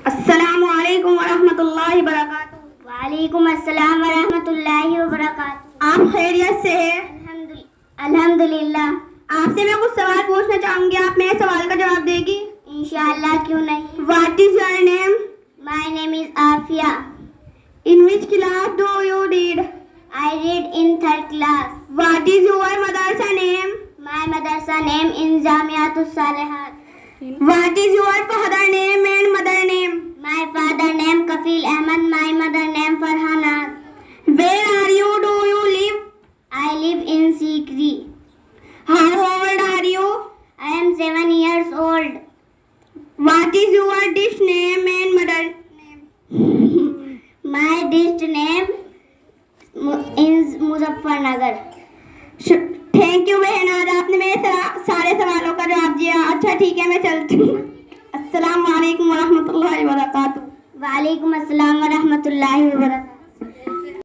अस्सलामु अलैकुम वरहमतुल्लाहि वबरकातुहू। वालेकुम अस्सलाम वरहमतुल्लाहि वबरकातुहू। आप खैरियत से हैं? अल्हम्दुलिल्लाह। आपसे मैं कुछ सवाल पूछना चाहूंगी, आप मेरे सवाल का जवाब देगी? इंशाअल्लाह, क्यों नहीं। What is your name? My name is Afiya. In which class do you read? I read in third class. What is your madrasa name? My madrasa name in Jamiatus Salihat. What is your father name and mother name? My father name Kafeel Ahmad, my mother name Farhana. Where are you, do you live? I live in Sikri. How old are you? I am 7 years old. What is your dish name and mother name? My dish name is Muzaffarnagar. Thank you बहन, आज आपने मेरे सारे सवालों का जवाब दिया। अच्छा ठीक है, मैं चलती हूँ। अस्सलाम वालेकुम वरहमतुल्लाहि वबरकातुहू। वालेकुम अस्सलाम वरहमतुल्लाहि वबरकातुहू।